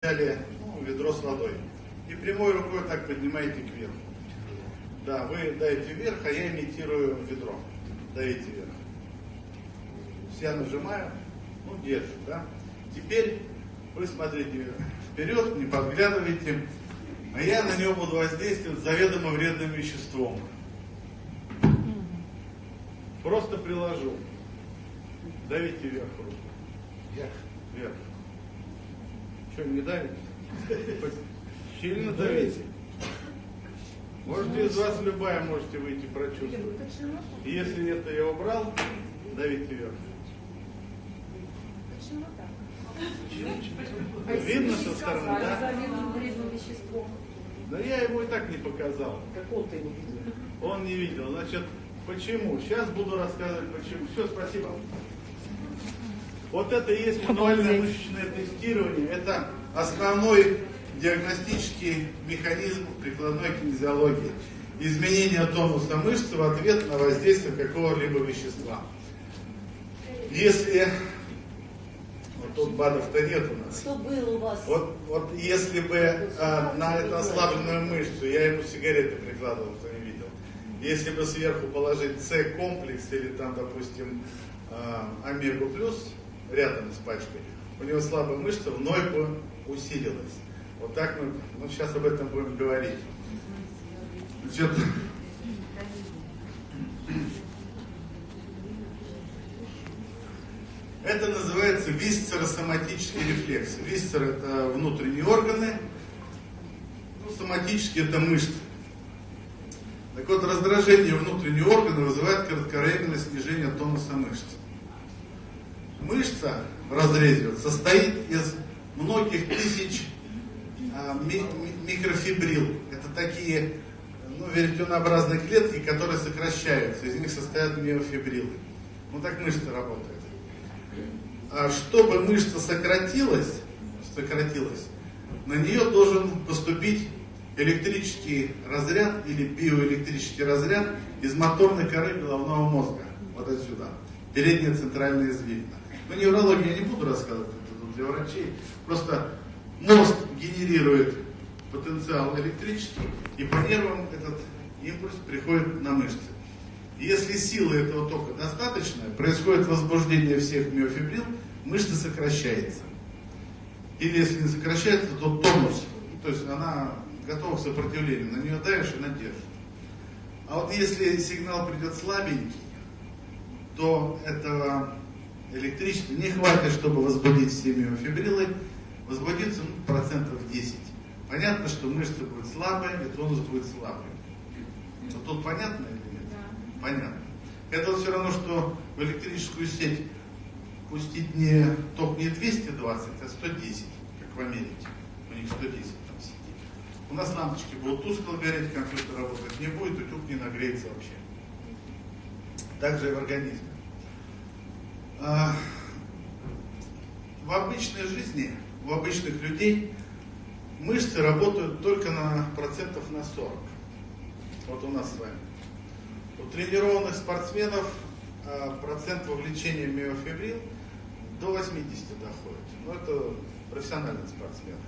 Взяли ведро с водой и прямой рукой так поднимаете кверху. Да, вы даете вверх, а я имитирую ведро. Даете вверх. Я нажимаю, держу, да. Теперь вы смотрите вперед, не подглядываете, а я на него буду воздействовать заведомо вредным веществом. Просто приложу. Давите вверх руку. Вверх. Что, не давите? Сильно давите. Можете из вас любая можете выйти прочувствовать. И если это я убрал, давите вверх. Почему так? Видно со стороны, да? Заведомо вредным веществом. Но я ему и так не показал. Как он-то его видел? Он не видел. Значит, почему? Сейчас буду рассказывать почему. Все, спасибо. Вот это и есть мануальное мышечное тестирование. Это основной диагностический механизм прикладной кинезиологии. Изменение тонуса мышцы в ответ на воздействие какого-либо вещества. Если... Вот тут БАДов-то нет у нас. Что было у вас? Вот если бы на эту ослабленную мышцу, я ему сигареты прикладывал, кто не видел. Если бы сверху положить С-комплекс или там, допустим, омегу плюс рядом с пачкой, у него слабая мышца вновь бы усилилась. Вот так мы сейчас об этом будем говорить. Значит, это называется висцеросоматический рефлекс. Висцер — это внутренние органы, соматические — это мышцы. Так вот, раздражение внутренних органов вызывает кратковременное снижение тонуса мышц. Мышца в разрезе состоит из многих тысяч микрофибрил. Это такие веретенообразные клетки, которые сокращаются. Из них состоят миофибрилы. Так мышца работает. А чтобы мышца сократилась, на нее должен поступить электрический разряд или биоэлектрический разряд из моторной коры головного мозга. Вот отсюда. Передняя центральная извилина. Неврологию я не буду рассказывать, это тут для врачей. Просто мозг генерирует потенциал электрический, и по нервам этот импульс приходит на мышцы. Если силы этого тока достаточно, происходит возбуждение всех миофибрил, мышца сокращается. Или если не сокращается, то тонус, то есть она готова к сопротивлению, на нее давишь и она держит. А вот если сигнал придет слабенький, то этого электричества не хватит, чтобы возбудить все миофибрилы, возбудится процентов 10. Понятно, что мышца будет слабая, и тонус будет слабый. Но тут понятно или нет? Да. Понятно. Это все равно, что в электрическую сеть пустить ток не 220, а 110, как в Америке. У них 110 там сидит. У нас лампочки будут тускло гореть, компьютер работать не будет, утюг не нагреется вообще. Так же и в организме. В обычной жизни, у обычных людей мышцы работают только на процентов на 40. Вот у нас с вами. У тренированных спортсменов процент вовлечения миофибрил до 80 доходит. Это профессиональные спортсмены.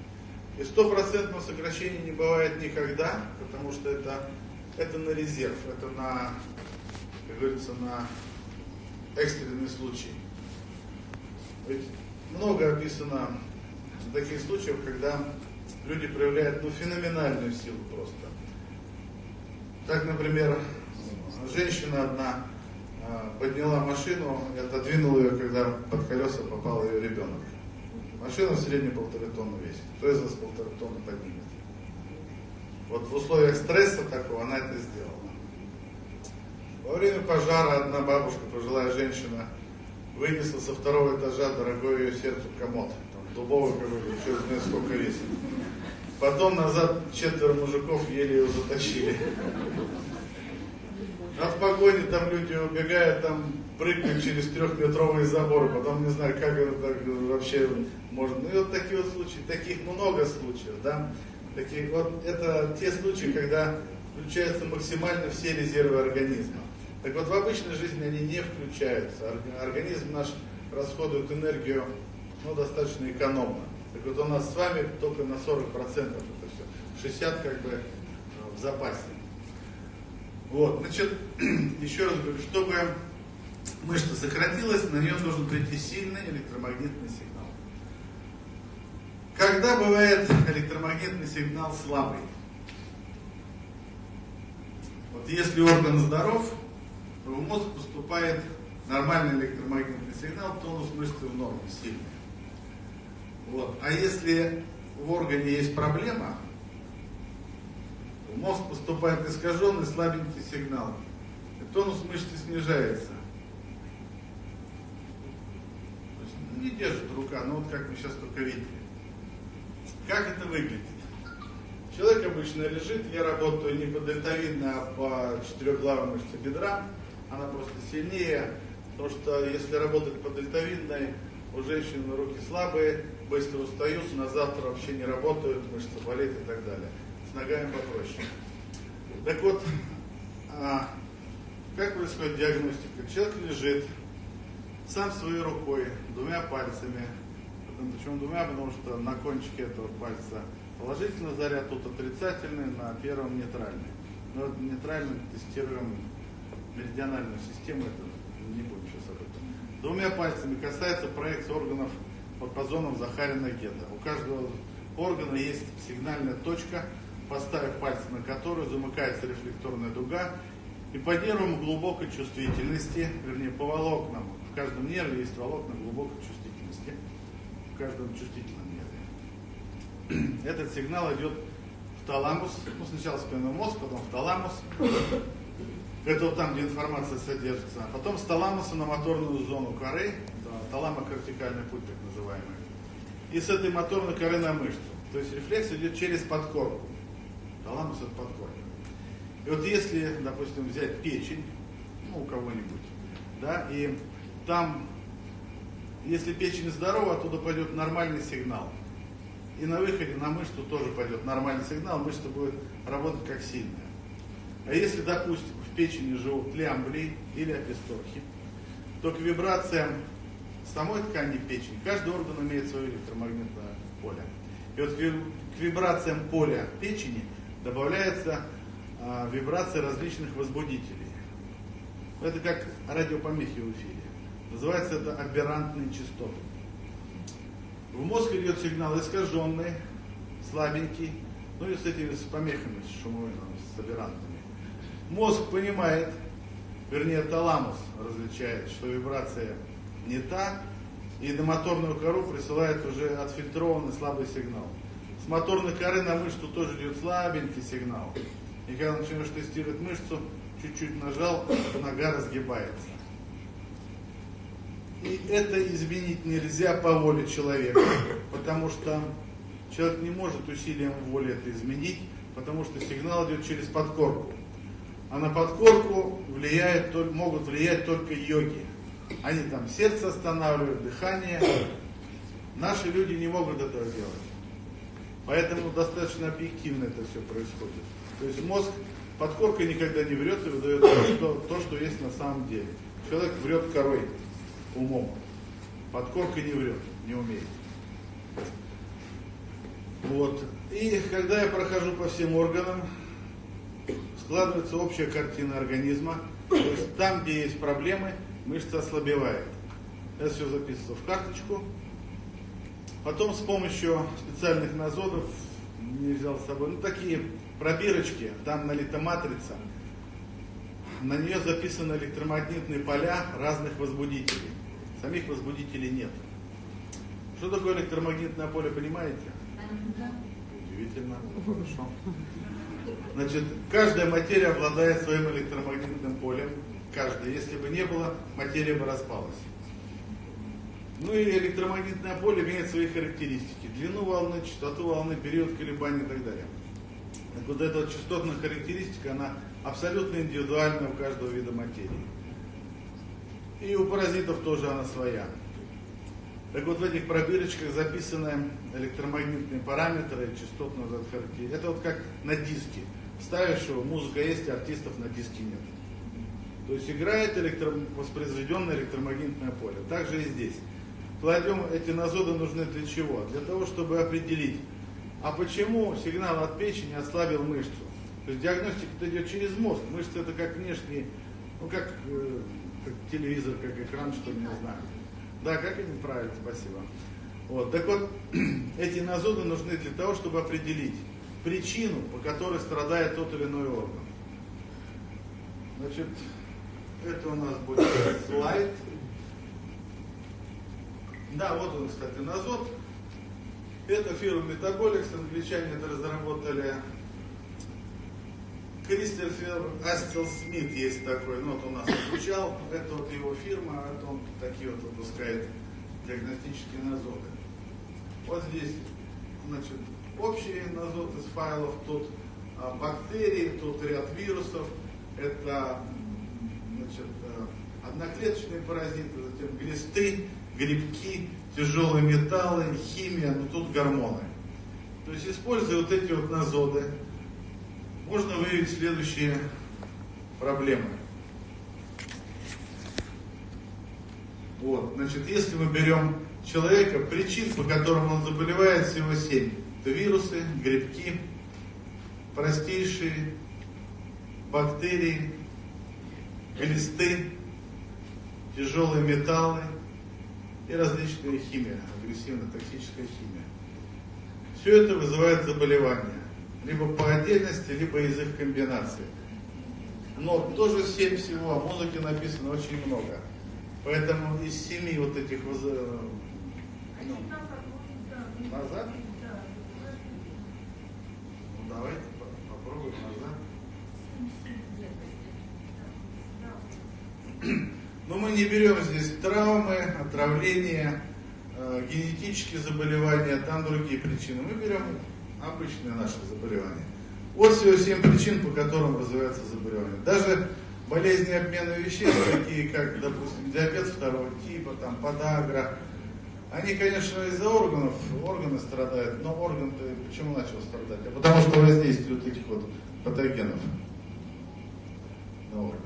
И 100% сокращения не бывает никогда, потому что это на резерв, это на, как говорится, на экстренный случай. Ведь много описано таких случаев, когда люди проявляют феноменальную силу просто. Так, например, женщина одна подняла машину и отодвинула ее, когда под колеса попал ее ребенок. Машина в среднем 1,5 тонны весит. Кто из вас 1,5 тонны поднимет? Вот в условиях стресса такого она это сделала. Во время пожара одна бабушка, пожилая женщина, вынесла со 2-го этажа дорогой ее сердцу комод. Там дубовый какой-то, еще не знаю сколько весит. Потом назад 4 мужиков еле ее затащили. От погони там люди убегают, там прыгают через 3-метровые заборы, потом не знаю, как это так вообще можно. И вот такие вот случаи, таких много случаев, да. Такие, вот это те случаи, когда включаются максимально все резервы организма. Так вот, в обычной жизни они не включаются. Организм наш расходует энергию достаточно экономно. Так вот у нас с вами только на 40% это все. 60% как бы в запасе. Вот, значит, еще раз говорю, чтобы мышца сократилась, на нее должен прийти сильный электромагнитный сигнал. Когда бывает электромагнитный сигнал слабый? Вот если орган здоров, то в мозг поступает нормальный электромагнитный сигнал, тонус мышцы в норме, сильный. Вот. А если в органе есть проблема, в мозг поступает искаженный слабенький сигнал, и тонус мышцы снижается. То есть не держит рука, но вот как мы сейчас только видели. Как это выглядит? Человек обычно лежит, я работаю не по дельтовидной, а по четырехглавой мышце бедра. Она просто сильнее, потому что если работать по дельтовидной, у женщин руки слабые, быстро устают, на завтра вообще не работают, мышца болит и так далее. С ногами попроще. Так вот, как происходит диагностика? Человек лежит сам своей рукой, двумя пальцами, причем двумя, потому что на кончике этого пальца положительный заряд, тут отрицательный, на первом нейтральный. Но нейтральным тестируем меридиональную систему, это не будем сейчас об этом. Двумя пальцами касается проекции органов по зонам Захарина-Гетта. У каждого органа есть сигнальная точка, поставив пальцы на которую замыкается рефлекторная дуга, и по нервам глубокой чувствительности, вернее по волокнам, в каждом нерве есть волокна глубокой чувствительности, в каждом чувствительном нерве. Этот сигнал идет в таламус, ну сначала спинной мозг, потом в таламус. Это вот там, где информация содержится. А потом с таламуса на моторную зону коры, таламо-кортикальный путь так называемый. И с этой моторной коры на мышцу. То есть рефлекс идет через подкорку. Таламус это подкорка. И вот если, допустим, взять печень, ну у кого-нибудь, да, и там, если печень здорова, оттуда пойдет нормальный сигнал. И на выходе на мышцу тоже пойдет нормальный сигнал, мышца будет работать как сильная. А если, допустим, в печени живут лямблии или аписторхи, то к вибрациям самой ткани печени каждый орган имеет свое электромагнитное поле. И вот к вибрациям поля печени добавляется вибрация различных возбудителей. Это как радиопомехи в эфире. Называется это аберрантные частоты. В мозг идет сигнал искаженный, слабенький, ну и с этими помехами, с шумовыми, с аберрантными. Мозг понимает, вернее таламус различает, что вибрация не та, и на моторную кору присылает уже отфильтрованный слабый сигнал. С моторной коры на мышцу тоже идет слабенький сигнал. И когда начинаешь тестировать мышцу, чуть-чуть нажал, нога разгибается. И это изменить нельзя по воле человека, потому что человек не может усилием воли это изменить, потому что сигнал идет через подкорку. А на подкорку могут влиять только йоги. Они там сердце останавливают, дыхание. Наши люди не могут этого делать. Поэтому достаточно объективно это все происходит. То есть мозг подкоркой никогда не врет и выдает то, что есть на самом деле. Человек врет корой, умом. Подкоркой не врет, не умеет. Вот. И когда я прохожу по всем органам, складывается общая картина организма. То есть там, где есть проблемы, мышца ослабевает. Это все записывается в карточку. Потом с помощью специальных назодов, не взял с собой, такие пробирочки, там налита матрица. На нее записаны электромагнитные поля разных возбудителей. Самих возбудителей нет. Что такое электромагнитное поле, понимаете? Удивительно, хорошо. Значит, каждая материя обладает своим электромагнитным полем. Каждая. Если бы не было, материя бы распалась. Ну и электромагнитное поле имеет свои характеристики. Длину волны, частоту волны, период колебаний и так далее. Так вот эта вот частотная характеристика, она абсолютно индивидуальна у каждого вида материи. И у паразитов тоже она своя. Так вот в этих пробирочках записаны электромагнитные параметры, частотные характеристики. Это вот как на диске. Ставишь его, музыка есть, а артистов на диске нет. То есть играет воспроизведенное электромагнитное поле. Так же и здесь. кладем, эти назоды нужны для чего? Для того, чтобы определить, а почему сигнал от печени ослабил мышцу. То есть диагностика идет через мозг. Мышца это как внешний, ну как телевизор, как экран, что ли, не знаю. Да, как они правильно, спасибо. Вот, так вот, эти назоды нужны для того, чтобы определить причину, по которой страдает тот или иной орган. Значит, это у нас будет слайд. Да, вот он, кстати, назод. Это фирма Metabolics, англичане это разработали. Кристофер Астел Смит есть такой, ну вот у нас обучал, это вот его фирма, это он такие вот выпускает диагностические назоды. Вот здесь, значит, общие назоды из файлов, тут бактерии, тут ряд вирусов, это, значит, одноклеточные паразиты, затем глисты, грибки, тяжелые металлы, химия, ну тут гормоны. То есть, используя вот эти вот назоды, можно выявить следующие проблемы. Вот, значит, если мы берем человека, причин, по которым он заболевает, всего 7. Это вирусы, грибки, простейшие бактерии, глисты, тяжелые металлы и различная химия, агрессивно-токсическая химия. Все это вызывает заболевания. Либо по отдельности, либо из их комбинации. Но тоже 7 всего, а в музыке написано очень много. Поэтому из 7 вот этих назад? Ну давайте попробуем назад. Но мы не берем здесь травмы, отравления, генетические заболевания, там другие причины. Мы берем обычные наши заболевания. Вот всего 7 причин, по которым развивается заболевание. Даже болезни обмена веществ, такие как, допустим, диабет 2-го типа, там, подагра, они, конечно, из-за органов, органы страдают, но орган-то почему начал страдать? А потому что воздействие вот этих вот патогенов на орган.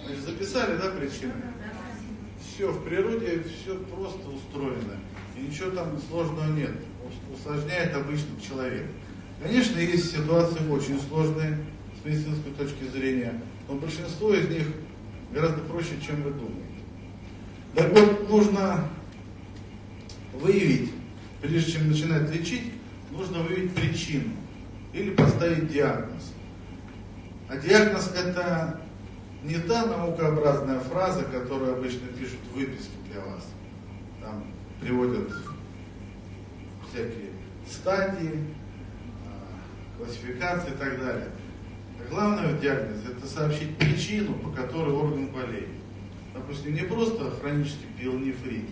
Значит, записали, да, причины? Все, в природе все просто устроено. И ничего там сложного нет. Усложняет обычный человек. Конечно, есть ситуации очень сложные с медицинской точки зрения, но большинство из них гораздо проще, чем вы думаете. Так вот, нужно выявить, прежде чем начинать лечить, нужно выявить причину или поставить диагноз. А диагноз это не та наукообразная фраза, которую обычно пишут в выписке для вас. Там приводят всякие стадии, классификации и так далее. А главное в диагнозе это сообщить причину, по которой орган болеет. Допустим, не просто хронический пиелонефрит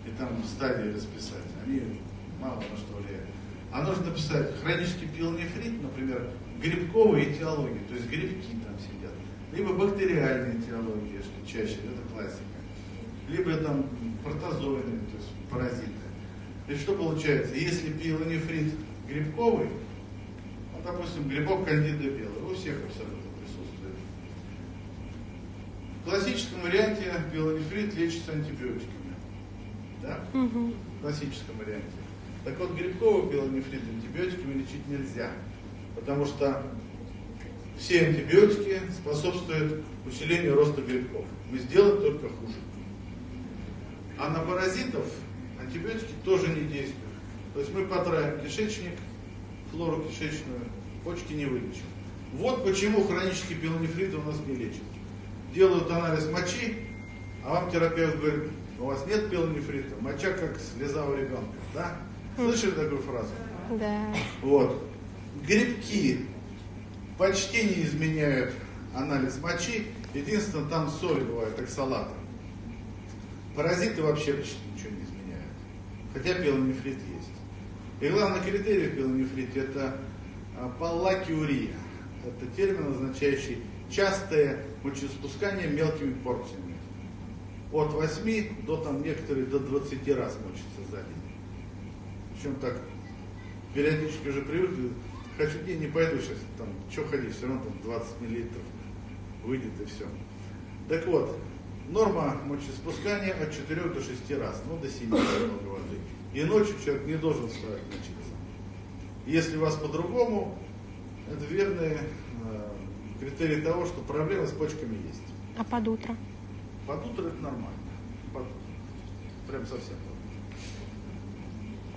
и там стадии расписать, они мало на что влияют. А нужно написать хронический пиелонефрит, например, грибковая этиология, то есть грибки там сидят, либо бактериальная этиология, что чаще, это классика, либо там протозоидные, то есть паразиты. И что получается? Если пиелонефрит грибковый, ну, допустим, грибок кандида белый, у всех абсолютно присутствует. В классическом варианте пиелонефрит лечится антибиотиками. Да? В классическом варианте. Так вот, грибковый пиелонефрит антибиотиками лечить нельзя, потому что все антибиотики способствуют усилению роста грибков. Мы сделаем только хуже. А на паразитов антибиотики тоже не действуют. То есть мы потравим кишечник, флору кишечную, почки не вылечим. Вот почему хронический пиелонефрит у нас не лечат. Делают анализ мочи, а вам терапевт говорит, у вас нет пиелонефрита, моча как слеза у ребенка. Да? Слышали такую фразу? Да. Вот. Грибки почти не изменяют анализ мочи, единственное, там соль бывает, оксалаты. Паразиты вообще почти ничего не изменяют. Хотя пиелонефрит есть. И главный критерий в пиелонефрите это паллакиурия. Это термин, означающий частое мочеиспускание мелкими порциями. От 8 до там некоторые до 20 раз мочится за день. Причем так периодически уже привыкли. Хочу день не пойду сейчас, там, что ходить, все равно там 20 миллилитров выйдет и все. Так вот, Норма мочеиспускания от 4 до 6 раз, ну до 7 много воды. И ночью человек не должен вставать мочиться. Если у вас по-другому, это верный критерий того, что проблемы с почками есть. А под утро? Под утро это нормально. Под утро. Прям совсем.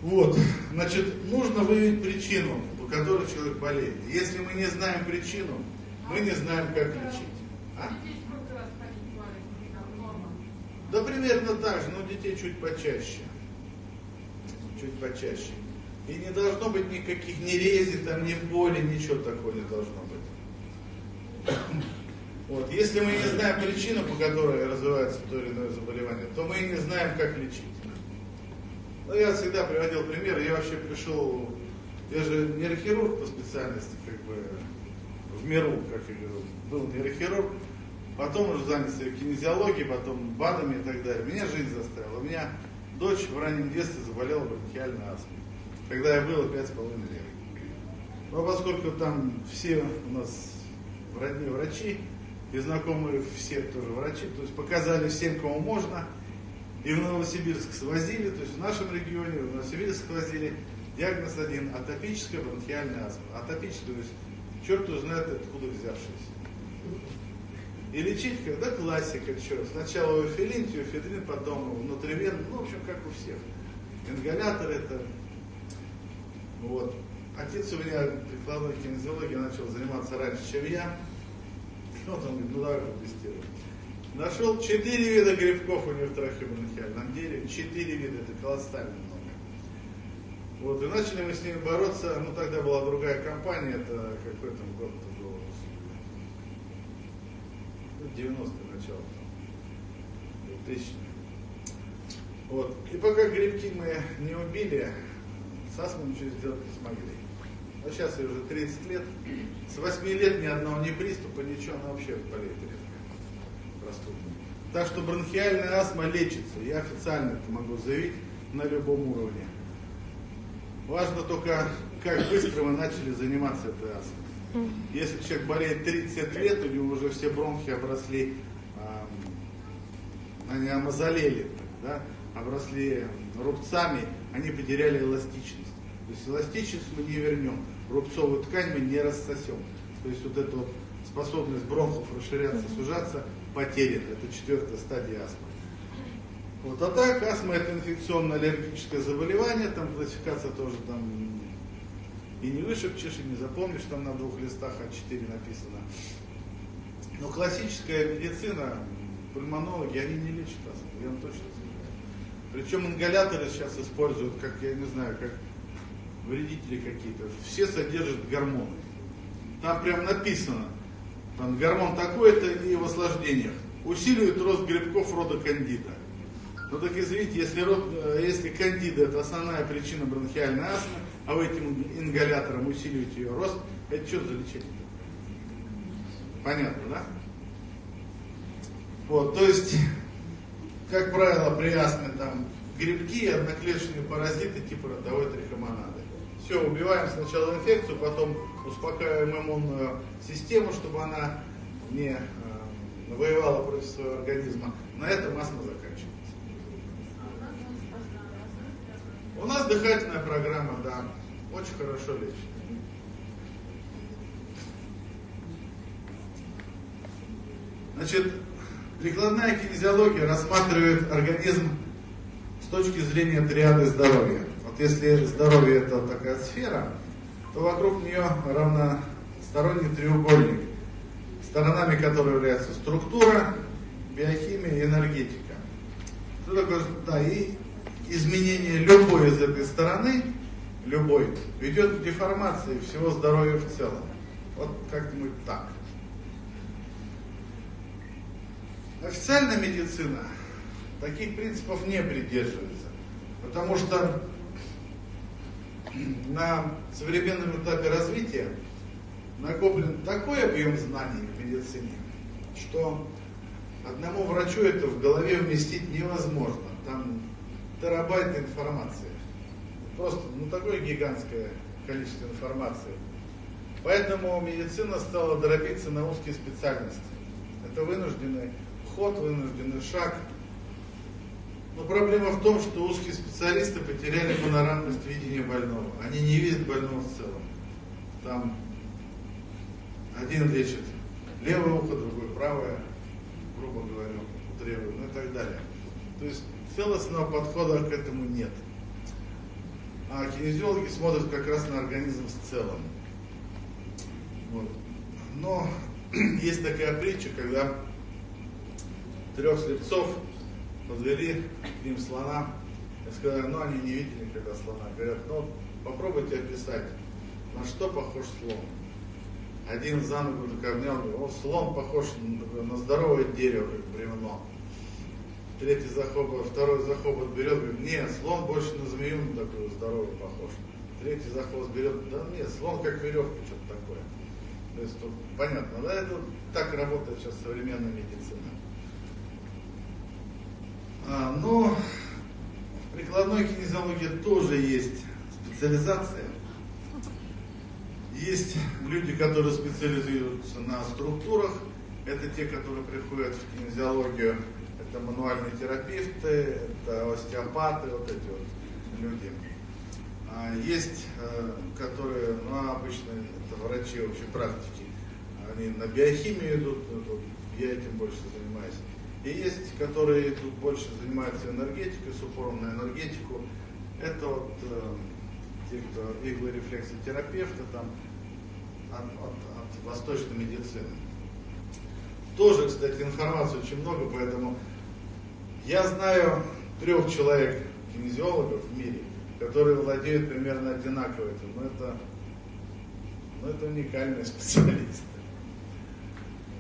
Вот, значит, нужно выявить причину, по которой человек болеет. Если мы не знаем причину, мы не знаем, как лечить. А? Да примерно так же, но детей чуть почаще. Чуть почаще. И не должно быть никаких ни рези, там, ни боли, ничего такого не должно быть. Вот. Если мы не знаем причину, по которой развивается то или иное заболевание, то мы и не знаем, как лечить. Ну, я всегда приводил пример, я вообще пришел, я же нейрохирург по специальности, как бы, в миру, как я говорю, был нейрохирург, потом уже занялся кинезиологией, потом БАДами и так далее. Меня жизнь заставила. У меня дочь в раннем детстве заболела бронхиальной астмой, когда ей было 5,5 лет. Но поскольку там все у нас в родне врачи, и знакомые все тоже врачи, то есть показали всем, кому можно, и в Новосибирск свозили, то есть в нашем регионе, в Новосибирск свозили, диагноз один, атопическая бронхиальная астма. Атопическая, то есть черт узнает, откуда взявшаяся. И лечить, когда классика, что сначала уэфилин, тиофедрин, потом внутривенно, ну, в общем, как у всех. Ингалятор это. Вот. Отец у меня прикладной кинезиологией начал заниматься раньше, чем я. Вот он говорит, ну давай протестируем. Нашел 4 вида грибков у него в трахеобронхиальном дереве. 4 вида, это колоссально много. Вот, и начали мы с ними бороться, ну тогда была другая компания, это какой там год-то был, 90-е начало, 2000-е. Вот. И пока грибки мы не убили, с астмой ничего сделать не смогли. А сейчас ей уже 30 лет, с 8 лет ни одного ни приступа, ничего, она вообще болеет редко, простудно. Так что бронхиальная астма лечится, я официально это могу заявить на любом уровне. Важно только, как быстро вы начали заниматься этой астмой. Если человек болеет 30 лет, у него уже все бронхи обросли, они омазолели, да, обросли рубцами, они потеряли эластичность. То есть эластичность мы не вернем, рубцовую ткань мы не рассосем. То есть вот эта вот способность бронхов расширяться, сужаться потеряна. Это 4-я стадия астмы. Вот, а так, астма это инфекционно-аллергическое заболевание, там классификация тоже там и не вышепчешь, и не запомнишь, там на 2 листах А4 написано. Но классическая медицина, пульмонологи, они не лечат астму, я вам точно заявляю. Причем ингаляторы сейчас используют, как я не знаю, как вредители какие-то. Все содержат гормоны. Там прям написано, там гормон такой-то и в осложнениях. Усиливает рост грибков рода кандида. Ну так извините, если кандида это основная причина бронхиальной астмы, а вы этим ингалятором усиливаете ее рост, это что за лечение? Понятно, да? Вот, то есть, как правило, при астме там грибки, одноклеточные паразиты типа родовой трихомонады. Все, убиваем сначала инфекцию, потом успокаиваем иммунную систему, чтобы она не воевала против своего организма. На этом астма заканчивается. У нас дыхательная программа, да, очень хорошо лечит. Значит, прикладная кинезиология рассматривает организм с точки зрения триады здоровья. Вот если здоровье это такая сфера, то вокруг нее равносторонний треугольник, сторонами которого являются структура, биохимия и энергетика. Что такое, да, и изменение любой из этой стороны, любой, ведет к деформации всего здоровья в целом. Вот как-нибудь так. Официальная медицина таких принципов не придерживается, потому что на современном этапе развития накоплен такой объем знаний в медицине, что одному врачу это в голове вместить невозможно. Там терабайты информации. Просто такое гигантское количество информации. Поэтому медицина стала дробиться на узкие специальности. Это вынужденный ход, вынужденный шаг. Но проблема в том, что узкие специалисты потеряли панорамность видения больного. Они не видят больного в целом. Там один лечит левое ухо, другой правое, грубо говоря, утрирую, ну и так далее. То есть целостного подхода к этому нет. А кинезиологи смотрят как раз на организм в целом. Вот. Но есть такая притча, когда 3 слепцов подвели к ним слона и сказали, ну они не видели никогда слона. Говорят, ну попробуйте описать, на что похож слон. Один за ногу так обнял, говорит, слон похож на здоровое дерево, как бревно. Третий за хобот, второй за хобот берет, говорит, нет, слон больше на змею такую здоровую похож. Третий за хвост берет, да нет, слон как веревка, что-то такое. То есть тут понятно, да, это так работает сейчас современная медицина. Но в прикладной кинезиологии тоже есть специализация. Есть люди, которые специализируются на структурах. Это те, которые приходят в кинезиологию. Это мануальные терапевты, это остеопаты, вот эти вот люди. Есть, которые, ну, обычно это врачи общей практики. Они на биохимию идут, я этим больше занимаюсь. И есть, которые тут больше занимаются энергетикой, с упором на энергетику. Это вот те, кто иглорефлексотерапевты там, от восточной медицины. Тоже, кстати, информации очень много, поэтому я знаю 3 человек кинезиологов в мире, которые владеют примерно одинаково этим. Но это уникальные специалисты.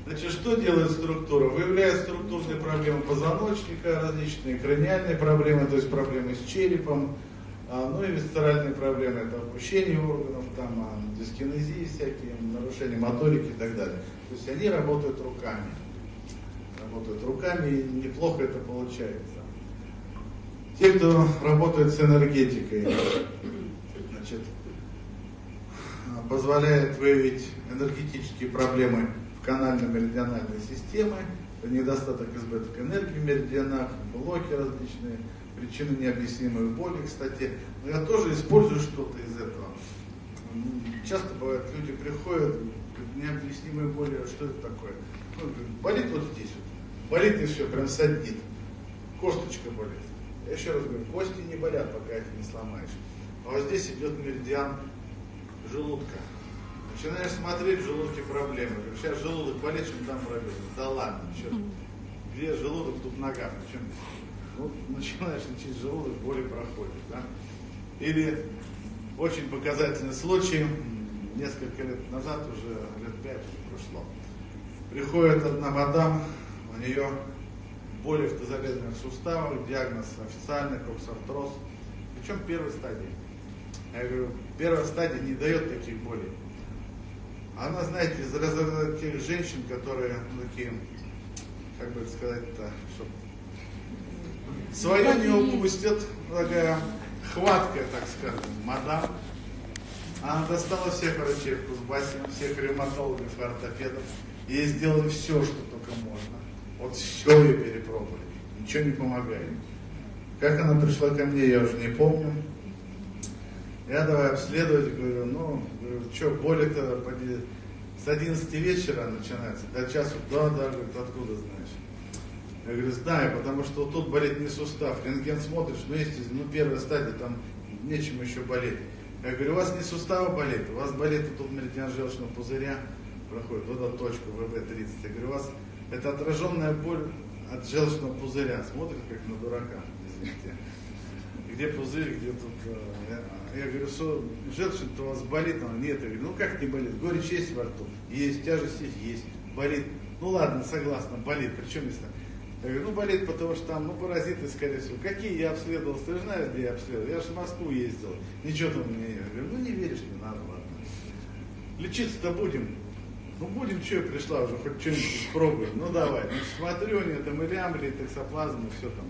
Значит, что делает структура? Выявляет структурные проблемы позвоночника, различные краниальные проблемы, то есть проблемы с черепом, ну и висцеральные проблемы, это опущение органов, там, дискинезии всякие, нарушения моторики и так далее. То есть они работают руками. И неплохо это получается. Те, кто работает с энергетикой, значит, позволяет выявить энергетические проблемы в канально-меридиональной системе, недостаток, избыток энергии в меридианах, блоки различные, причины необъяснимой боли, кстати. Но я тоже использую что-то из этого. Часто бывает, люди приходят, говорят, необъяснимой боли, а что это такое? Ну, болит вот здесь вот, болит и все, прям саднит, косточка болит. Я еще раз говорю, кости не болят, пока их не сломаешь. А вот здесь идет меридиан желудка. Начинаешь смотреть, в желудке проблемы. Сейчас желудок болит, чем там проблемы. Да ладно, что? Где желудок, тут нога. Причем, ну, начинаешь лечить желудок, боли проходят. Да? Или очень показательный случай, несколько лет назад, уже лет 5 прошло. Приходит одна мадам, у нее боли в тазобедренных суставах, диагноз официальный, коксартроз, причем первой стадии. Я говорю, первая стадия не дает таких болей. Она, знаете, из разряда тех женщин, которые, ну, такие, как бы сказать-то, чтобы свое не упустят, такая хваткая, так скажем, мадам. Она достала всех врачей в Кузбассе, всех ревматологов и ортопедов. Ей сделали все, что только можно. Вот все ее перепробовали. Ничего не помогает. Как она пришла ко мне, я уже не помню. Я давай обследовать, говорю, что, боль-то с 11 вечера начинается, до часу, да, говорит, откуда знаешь? Я говорю, знаю, потому что вот тут болит не сустав, рентген смотришь, первая стадия, там нечем еще болеть. Я говорю, у вас не суставы болит, у вас болит тут меридиан желчного пузыря, проходит, вот эта точка ВБ-30. Я говорю, у вас это отраженная боль от желчного пузыря, смотрит как на дурака, извините. Где пузырь, где тут... Я говорю, что желчный-то у вас болит? Она, нет. Я говорю, ну как не болит? Горечь есть во рту? Есть, тяжесть есть, болит. Ну ладно, согласна, болит. Причем если... Я говорю, болит, потому что там, паразиты, скорее всего. Какие я обследовал? Ты же знаешь, где я обследовал? Я же в Москву ездил. Ничего там у меня нет. Я говорю, не веришь, не надо, ладно. Лечиться-то будем. Будем, что я пришла уже, хоть что-нибудь спробуем. Давай. Смотрю, у нее там и лямбли, и токсоплазма, и все там.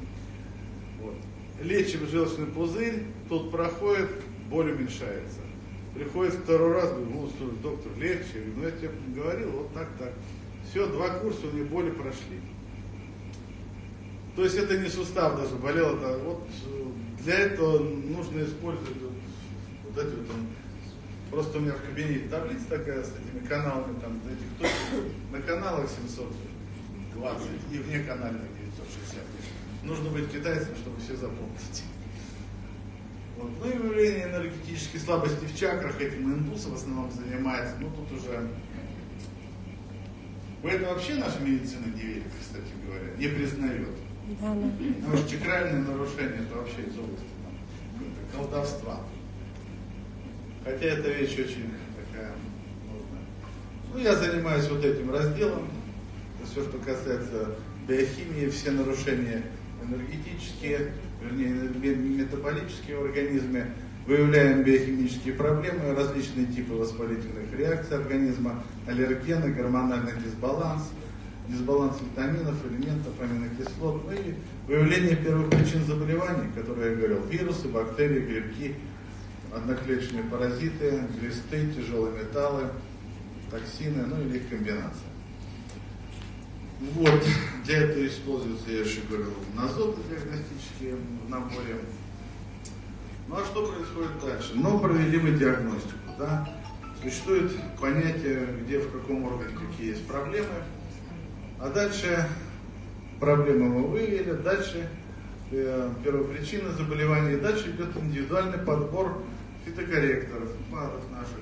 Вот. Лечим желчный пузырь, тут проходит, боль уменьшается. Приходит второй раз, говорю, слушай, доктор, легче. Я тебе говорил, вот так. Все, 2 курса у нее боли прошли. То есть это не сустав даже болел, это вот для этого нужно использовать вот эти вот. Просто у меня в кабинете таблица такая с этими каналами, там, этих точек, на каналах 720 и вне канальных 960. Нужно быть китайцем, чтобы все запомнить. Вот. Ну и выявление энергетической слабости в чакрах, этим индусы в основном занимаются. Ну тут уже... В это вообще наша медицина не верит, кстати говоря, не признает. Да, да. Потому что чакральные нарушения это вообще из области колдовства. Хотя эта вещь очень такая нужная. Ну, я занимаюсь вот этим разделом. Все, что касается биохимии, все нарушения энергетические, вернее, метаболические в организме. Выявляем биохимические проблемы, различные типы воспалительных реакций организма, аллергены, гормональный дисбаланс, дисбаланс витаминов, элементов, аминокислот, ну и выявление первых причин заболеваний, которые я говорил, вирусы, бактерии, грибки, одноклеточные паразиты, глисты, тяжелые металлы, токсины, ну или их комбинация. Вот, для этого используются, я еще говорил, назоты диагностические в наборе. Ну а что происходит дальше? Ну, провели мы диагностику, да. Существует понятие, где в каком органе какие есть проблемы. А дальше проблемы мы выявили, дальше первопричина заболевания, дальше идет индивидуальный подбор фитокорректоров, БАДов наших.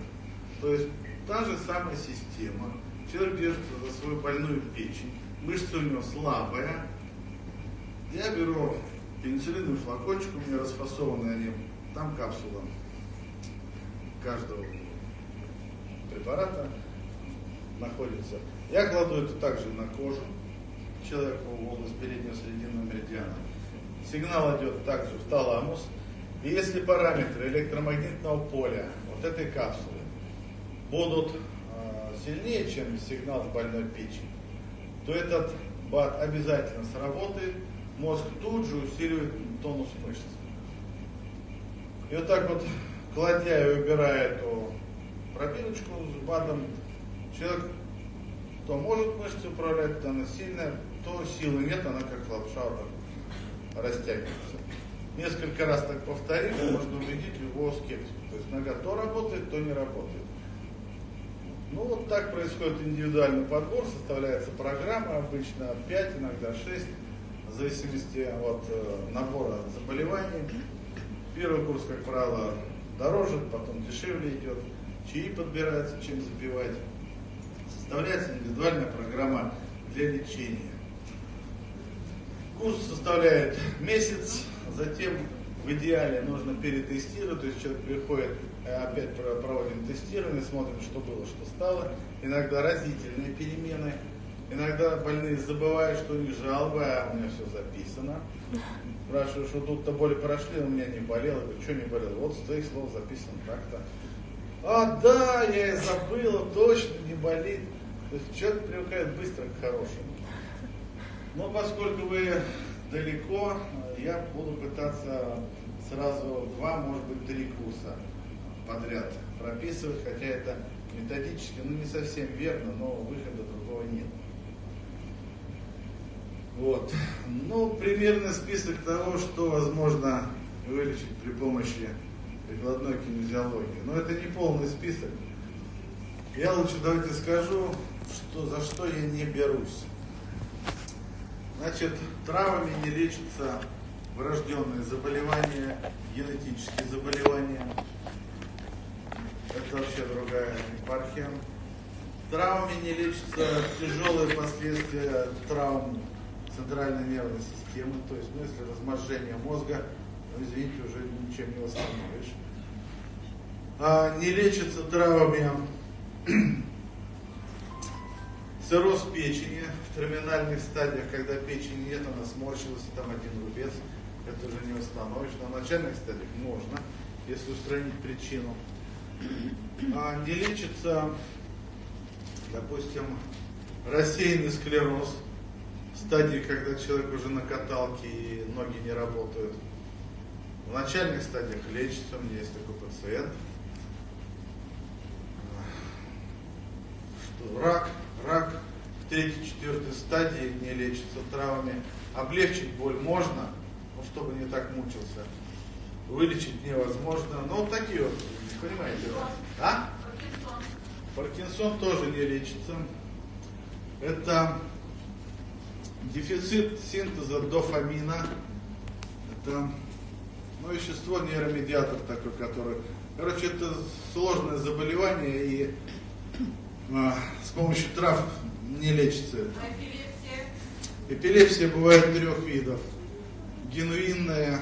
То есть та же самая система. Человек держится за свою больную печень, мышца у него слабая. Я беру пенициллиновый флакончик, у меня расфасованы они, там капсула каждого препарата находится. Я кладу это также на кожу человека в область переднего срединного меридиана. Сигнал идет также в таламус. И если параметры электромагнитного поля вот этой капсулы будут сильнее, чем сигнал в больной печени, то этот БАД обязательно сработает, мозг тут же усиливает тонус мышц. И вот так вот, кладя и убирая эту пробирочку с БАДом, человек то может мышцы управлять, то она сильная, то силы нет, она как лапша так растягивается. Несколько раз так повторив, можно убедить любого скептика. То есть нога то работает, то не работает. Ну вот так происходит индивидуальный подбор, составляется программа, обычно 5, иногда 6, в зависимости от набора заболеваний. Первый курс, как правило, дороже, потом дешевле идет, чаи подбираются, чем запивать. Составляется индивидуальная программа для лечения. Курс составляет месяц, затем в идеале нужно перетестировать, то есть человек приходит, опять проводим тестирование, смотрим, что было, что стало. Иногда разительные перемены, иногда больные забывают, что у них жалобы, а у меня все записано. Спрашиваю, что тут-то боли прошли, у меня не болело. Я говорю, что не болело? Вот с твоих слов записано так-то. А, да, я и забыла, точно не болит. То есть человек привыкает быстро к хорошему. Но поскольку вы далеко, я буду пытаться сразу 2, может быть 3 курса подряд прописывать, хотя это методически, не совсем верно, но выхода другого нет. Вот. Примерно список того, что возможно вылечить при помощи прикладной кинезиологии. Но это не полный список. Я лучше давайте скажу, за что я не берусь. Значит, травами не лечатся врожденные заболевания, генетические заболевания. Это вообще другая епархия. Травмами не лечатся тяжелые последствия травм центральной нервной системы. То есть, если разможжение мозга, извините, уже ничем не восстановишь. Не лечатся травмами цирроз печени в терминальных стадиях, когда печени нет, она сморщилась, и там один рубец, это уже не восстановишь. На начальных стадиях можно, если устранить причину. Не лечится, допустим, рассеянный склероз, в стадии, когда человек уже на каталке и ноги не работают. В начальных стадиях лечится, у меня есть такой пациент. Рак в 3-4 стадии не лечится травмами. Облегчить боль можно, но чтобы не так мучился. Вылечить невозможно. Ну, вот такие вот, понимаете, да? Паркинсон тоже не лечится. Это дефицит синтеза дофамина. Это вещество, нейромедиатор такой, который... Короче, это сложное заболевание, и с помощью трав не лечится это. Эпилепсия бывает 3 видов. Генуинная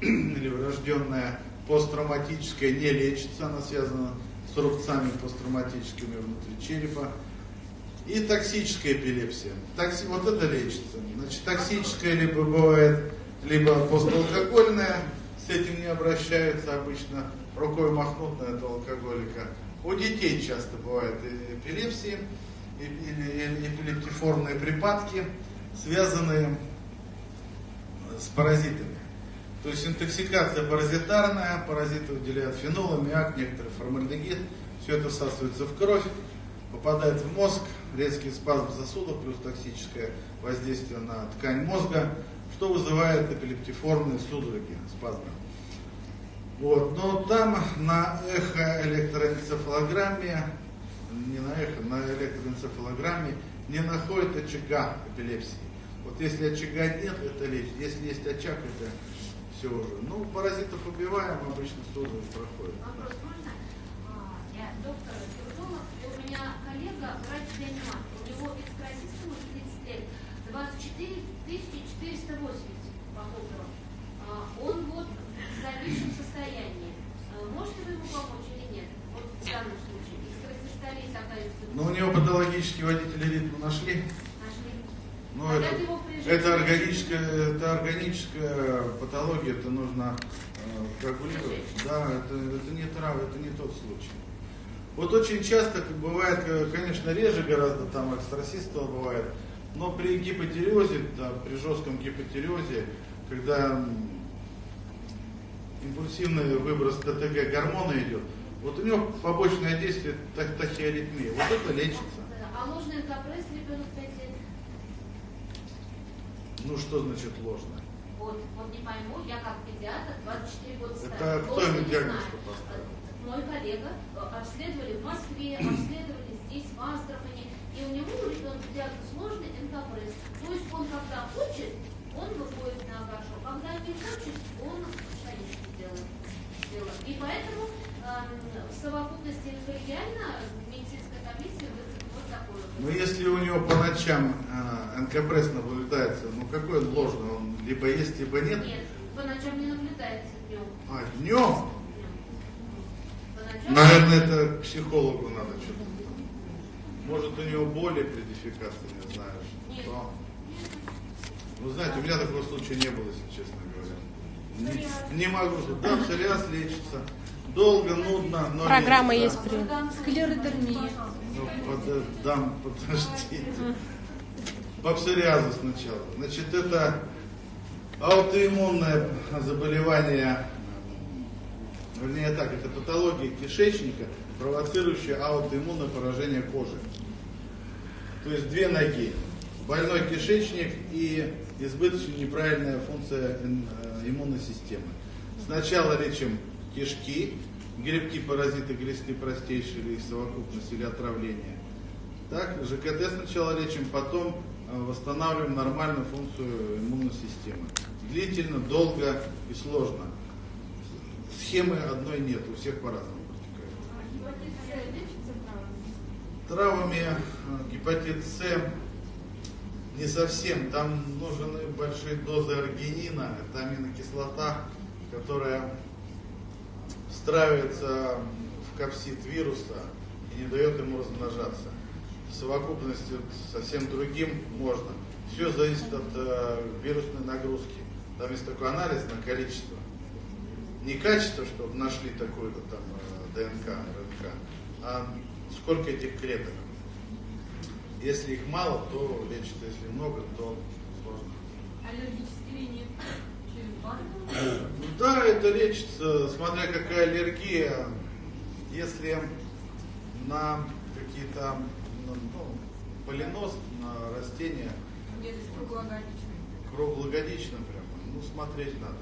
или врожденная, посттравматическая не лечится, она связана с рубцами посттравматическими внутри черепа. И токсическая эпилепсия. Вот это лечится. Значит, токсическая либо бывает, либо посталкогольная, с этим не обращаются обычно, рукой махнут на этого алкоголика. У детей часто бывают эпилепсии, или эпилептиформные припадки, связанные с паразитами. То есть интоксикация паразитарная, паразиты выделяют фенол, аммиак, некоторый формальдегид, все это всасывается в кровь, попадает в мозг, резкий спазм сосудов плюс токсическое воздействие на ткань мозга, что вызывает эпилептиформные судороги, спазмы. Вот. Но там на эхоэлектроэнцефалограмме, не на эхо, на электроэнцефалограмме не находят очага эпилепсии. Вот если очага нет, это лечит. Если есть очаг, это все уже. Ну, паразитов убиваем, обычно судороги проходят. Вопрос можно? Я доктор, уролог, и у меня коллега, врач-реаниматор. У него экскорсист, ему 30 лет, 24 480 по Холтеру. Он вот в зависшем состоянии. Можете вы ему помочь или нет? Вот в данном случае. Экскорсистолит такая. Но у него патологические водители ритма нашли. Ну, это органическая патология, это нужно регулировать. Да, это не трава, это не тот случай. Вот очень часто бывает, конечно, реже гораздо там экстрасистол бывает, но при гипотиреозе, да, при жестком гипотиреозе, когда импульсивный выброс ТТГ гормона идет, вот у него побочное действие тахиаритмия. Вот это лечится. А ложный НКПРС ребенок 5 лет? Ну, что значит ложно? Вот не пойму, я как педиатр 24 года ставлю. Это кто ему диагноз поставил? Мой коллега, обследовали в Москве, обследовали здесь, в Астрахани, и у него ребенок диагноз сложный НКПРС. То есть он когда хочет, он выходит на горшок, когда не хочет, он штанишки делает. И поэтому в совокупности коллегиально медицинская комиссия вот такое. Ну, если у него по ночам НКПРС наблюдается, ну какой он ложный? Он либо есть, либо нет? Нет, по ночам не наблюдается днем. А, днем? По ночам... Наверное, это к психологу надо что-то. Может, у него боли при дефекации, не знаю. Нет. Что? Ну, знаете, у меня такого случая не было, если честно говоря. Не могу. Да, псориаз лечится. Долго, нудно, но программа лечится. есть при склеродермии. Ну, подождите. По псориазу сначала. Значит, это аутоиммунное заболевание, вернее так, это патология кишечника, провоцирующая аутоиммунное поражение кожи. То есть 2 ноги. Больной кишечник и избыточно неправильная функция иммунной системы. Сначала лечим кишки, грибки, паразиты, глисты простейшие или их совокупность, или отравление. Так, ЖКТ сначала лечим, потом восстанавливаем нормальную функцию иммунной системы. Длительно, долго и сложно. Схемы одной нет, у всех по-разному протекает. Травами гепатит С не совсем. Там нужны большие дозы аргинина, это аминокислота, которая встраивается в капсид вируса и не дает ему размножаться. В совокупности совсем другим можно. Все зависит от вирусной нагрузки. Там есть такой анализ на количество. Не качество, чтобы нашли такую-то там ДНК, РНК, а сколько этих клеток. Если их мало, то лечится. Если много, то сложно. Аллергические линии через банку? Да, это лечится, смотря какая аллергия. Если на какие-то, поленоз, на растения, Нет, круглогодичные. круглогодично прямо, ну смотреть надо.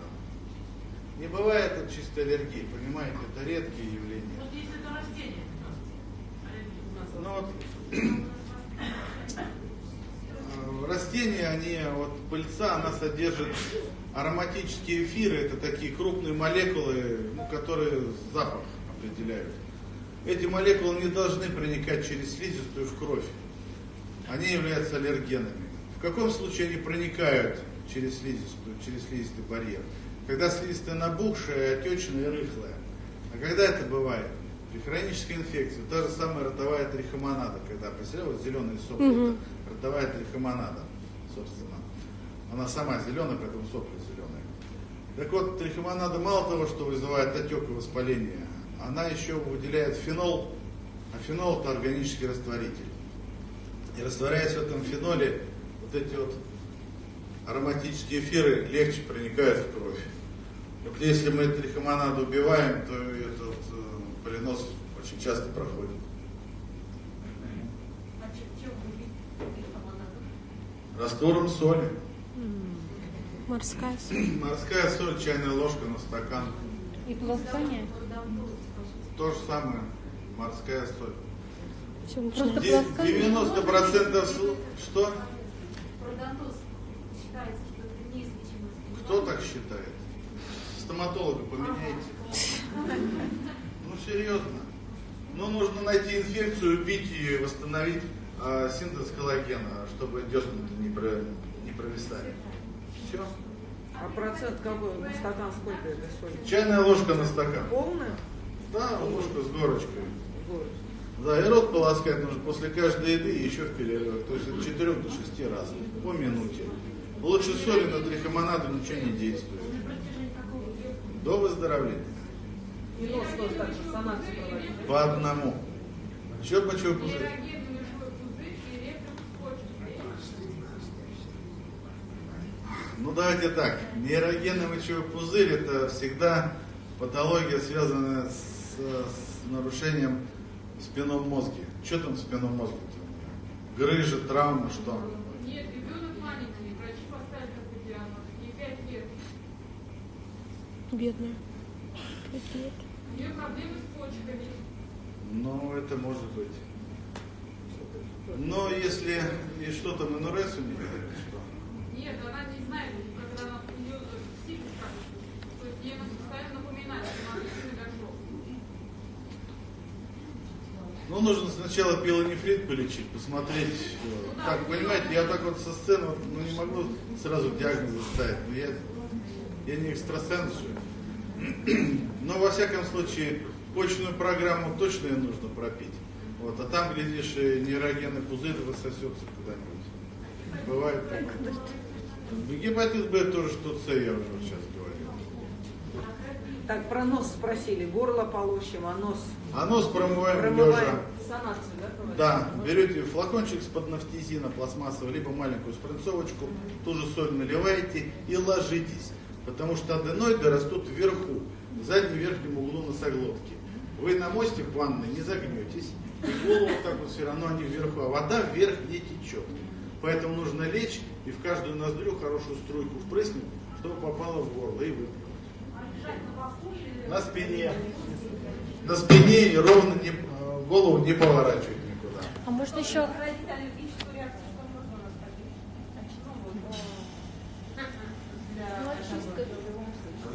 Не бывает от чистой аллергии, понимаете, это редкие явления. Вот если это растение, Ну вот, растения, они, вот пыльца, она содержит ароматические эфиры, это такие крупные молекулы, ну, которые запах определяют. Эти молекулы не должны проникать через слизистую в кровь. Они являются аллергенами. В каком случае они проникают через слизистый барьер? Когда слизистая набухшая, отечная и рыхлая. А когда это бывает? При хронической инфекции. Та же самая ротовая трихомонада, когда, представляете, вот зеленые сопли, это ротовая трихомонада, собственно. Она сама зеленая, поэтому сопли зеленые. Так вот, трихомонада мало того, что вызывает отек и воспаление, она еще выделяет фенол, а фенол это органический растворитель. И растворяясь в этом феноле, вот эти вот ароматические эфиры легче проникают в кровь. Вот если мы трихомонаду убиваем, то этот поленос очень часто проходит. А чем убить трихомонаду? Раствором соли. Морская соль. Морская соль, чайная ложка на стакан. И полоскание. То же самое, морская соль. Все, просто 90% полоскание. что? Пародонтоз считается, что это неизлечимое. Кто так считает? Стоматолога поменяйте. Ну серьезно. Ну нужно найти инфекцию, убить и восстановить синтез коллагена, чтобы десны не провисали. Все. А процент какой? На стакан сколько этой соли? Чайная ложка на стакан. Полная? Да, ложка с горочкой. Город. Да, и рот полоскать нужно после каждой еды и еще в перерывах. То есть от 4 до 6 раз по минуте. Лучше соли на трихомонаду ничего не действует. До выздоровления. И нос тоже так же, санацию проводить. По одному. Чего почему пузырь? нейрогенный мочевой пузырь и ректум Ну давайте так. Нейрогенный мочевой пузырь это всегда патология, связанная с нарушением в спинном мозге. Что там в спинном мозге-то? Грыжа, травма, что? Нет, ребенок маленький, врачи поставили такой диагноз, ей 5 лет. Бедная. У нее проблемы с почками. Ну, это может быть. Но если и что там НРС у нее, или что? Нет, она не знает, когда она у нее психика. То есть ей постоянно напоминать, что надо идти на горшок. Ну, нужно сначала пилонефрит полечить, посмотреть. Так, понимаете, я так вот со сцены вот, ну, не могу сразу диагноз ставить. Но я не экстрасенс же. Но, во всяком случае, почечную программу точно ей нужно пропить. Вот, а там, глядишь, и нейрогенный пузырь рассосется куда-нибудь. Бывает так. Гепатит Б тоже, что С, я уже вот сейчас говорил. Так, про нос спросили. Горло полощем, а нос А нос промываем лежа. промываем. Санацию, да, проводим? Да, берете флакончик с-под нафтизина пластмассовый, либо маленькую спринцовочку, ту же соль наливаете и ложитесь. Потому что аденоиды растут вверху, в заднем верхнем углу носоглотки. Вы на мостик ванны не загнетесь, и голову так вот все равно они вверху, а вода вверх не течет. Поэтому нужно лечь и в каждую ноздрю хорошую струйку впрыснуть, чтобы попало в горло и выплюнуть. На спине. На спине и ровно голову не поворачивать никуда. А можно еще...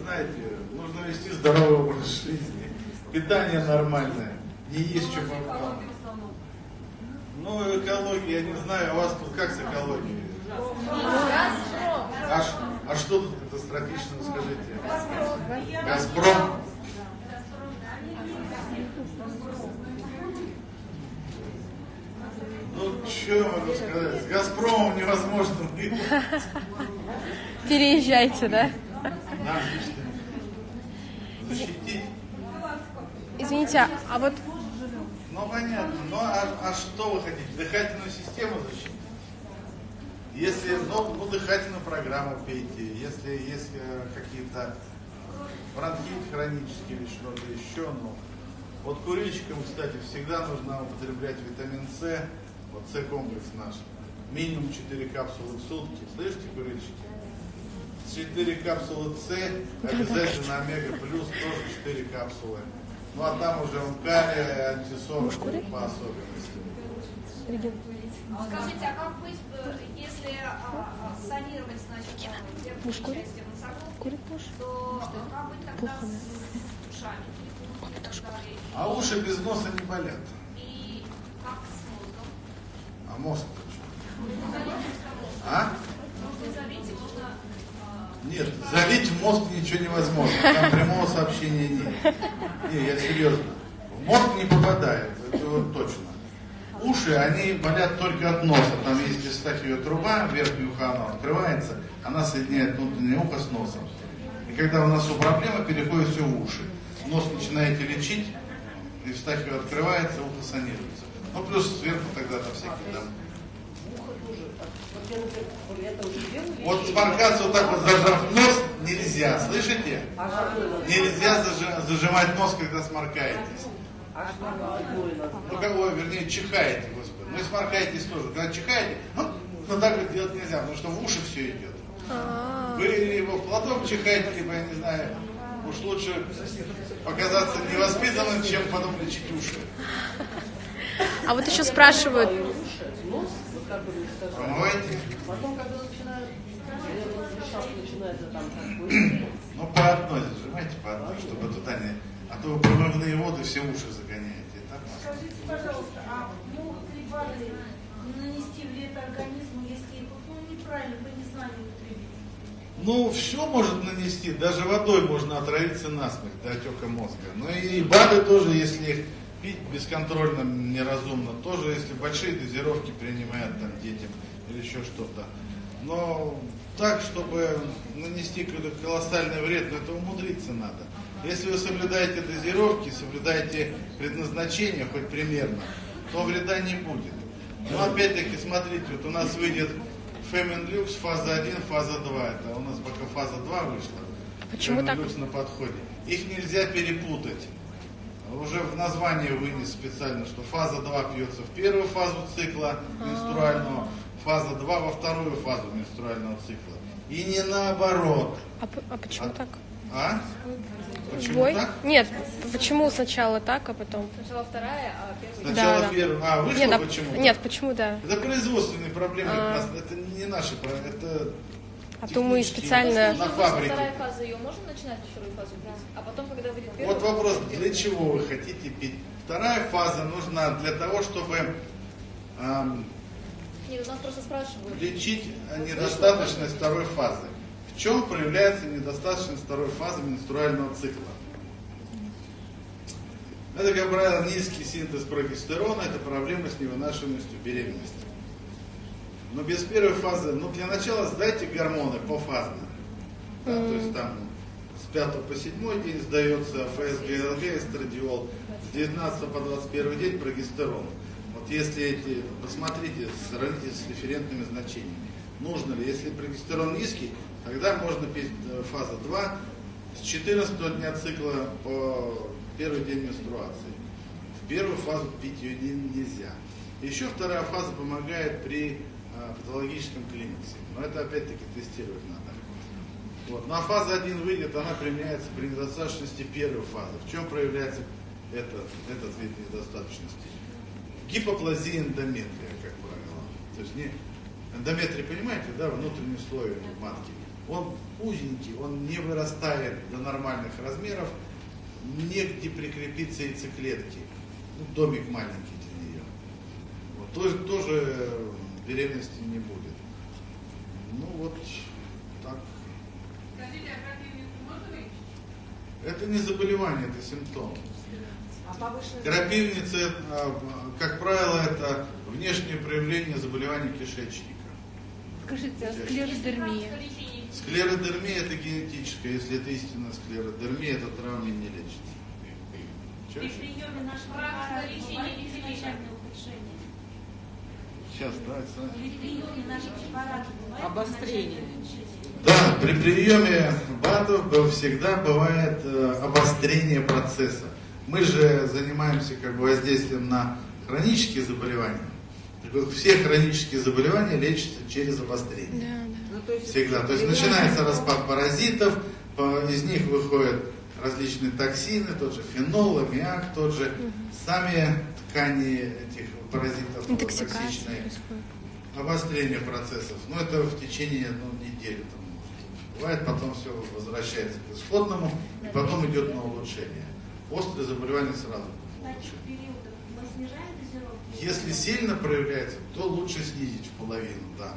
Знаете, нужно вести здоровый образ жизни. Питание нормальное. Не есть что попало. Ну, экология, я не знаю, у вас тут как с экологией? А что тут катастрофично, скажите? Газпром. Ну, что я могу сказать? С Газпромом невозможно выиграть. Переезжайте, да? Нам лично защитить. Извините, а вот... Ну, понятно. Ну, а что вы хотите? Дыхательную систему защитить? Если, ну, дыхательную программу пейте, если есть какие-то бронхит хронический или что-то еще, ну, вот курильщикам, кстати, всегда нужно употреблять витамин С, вот С-комплекс наш, минимум 4 капсулы в сутки. Слышите, курильщики? 4 капсулы С, обязательно омега плюс тоже 4 капсулы. Ну а там уже он калий, антисор по особенности. Скажите, а как быть, если санировать, значит, верхнюю часть носогубки, то как быть тогда с ушами? И так далее? А уши без носа не болят. И как с мозгом? А мозг? Залить А? можно залить, и можно... Нет, залить в мозг ничего невозможно. Там прямого сообщения нет. Не, я серьезно. В мозг не попадает, это вот точно. Уши, они болят только от носа. Там есть эстахиевая труба, верхняя уха, она открывается, она соединяет внутреннее ухо с носом. И когда у носу проблема, переходит все в уши. Нос начинаете лечить, эстахия открывается, ухо санируется. Ну плюс сверху тогда там всякие там. Вот сморкаться вот так вот зажав нос нельзя, слышите? Нельзя зажимать нос, когда сморкаетесь. Ну кого, вернее, чихаете, господи. Ну и сморкаетесь тоже. Когда чихаете, ну так вот делать нельзя, потому что в уши все идет. Вы либо в платок чихаете, либо, я не знаю, уж лучше показаться невоспитанным, чем потом лечить уши. А вот еще спрашивают, Промывайте. Потом, когда начинается там такой... Ну по одной зажимайте, по одной, чтобы туда не... А то вы промывные воды все уши загоняете. Так? Скажите, пожалуйста, а могут ли БАДы нанести вред организму, если их неправильно по незнанию употребить? Ну, все может нанести, даже водой можно отравиться насмерть до отека мозга. Ну и БАДы тоже, если их пить бесконтрольно, неразумно, тоже, если большие дозировки принимают там детям или еще что-то. Но так, чтобы нанести какой-то колоссальный вред, но это умудриться надо. Если вы соблюдаете дозировки, соблюдаете предназначение хоть примерно, то вреда не будет. Но опять-таки, смотрите, вот у нас выйдет Femin Lux фаза 1, фаза 2. Это у нас пока фаза 2 вышла. Почему Femin так? Lux на подходе. Их нельзя перепутать. Уже в названии вынес специально, что фаза 2 пьется в первую фазу цикла менструального, фаза 2 во вторую фазу менструального цикла. И не наоборот. а почему так? А? Почему Сбой? так? Нет, почему сначала так, а потом? Сначала вторая, а первая... Сначала Да. первая. А, вышло Нет, почему? нет, почему да? Это производственные проблемы. Это не наши проблемы. Это А то мы технические, специально... на фабрике. Вторая фаза, ее можно начинать вторую фазу пить? А потом, когда выйдет первая... Вот вопрос, для чего вы хотите пить? Вторая фаза нужна для того, чтобы Нет, у нас просто спрашивают. лечить недостаточность второй фазы. В чем проявляется недостаточность второй фазы менструального цикла? Это, как правило, низкий синтез прогестерона, это проблема с невынашиваемостью беременности. Но без первой фазы, для начала сдайте гормоны пофазно. Да, то есть там с 5 по 7 день сдается ФСГ, ЛГ, эстрадиол, с 19 по 21 день прогестерон. Вот если посмотрите, сравните с референтными значениями. Нужно ли, если прогестерон низкий, тогда можно пить фаза 2 с 14 дня цикла по первый день менструации. В первую фазу пить ее нельзя. Еще вторая фаза помогает при патологическом клиниксе. Но это опять-таки тестировать надо. Вот. Ну а фаза 1 выйдет, она применяется при недостаточности первой фазы. В чем проявляется этот вид недостаточности? Гипоплазия эндометрия, как правило. То есть эндометрий, понимаете, да, внутренний слой матки. Он узенький, он не вырастает до нормальных размеров, негде прикрепиться яйцеклетки. Домик маленький для нее. Вот. Тоже беременности не будет. Ну вот так. Скажите, а крапивницу можно лечить? Это не заболевание, это симптом. А повышенная... Крапивница, как правило, это внешнее проявление заболевания кишечника. Скажите, склеродермия. Склеродермия это генетическая. Если это истинная склеродермия, это травма не лечится. Чё? При приеме нашего Правильное препарата лечение бывает не изначальное ухудшение? Сейчас, давайте. При приеме наших препаратов бывает Обострение. изначальное ухудшение? Да, при приеме БАДов всегда бывает обострение процесса. Мы же занимаемся воздействием на хронические заболевания. Так вот, все хронические заболевания лечатся через обострение. Да, Ну, то есть, Всегда. То есть начинается распад паразитов, из них выходят различные токсины, тот же фенол, аммиак, тот же сами ткани этих паразитов интоксикация токсичные, происходит. обострение процессов. Но это в течение недели там, может. Бывает, потом все возвращается к исходному, и потом идет на улучшение. Острые заболевания сразу улучшение. Если сильно проявляется, то лучше снизить в половину, да.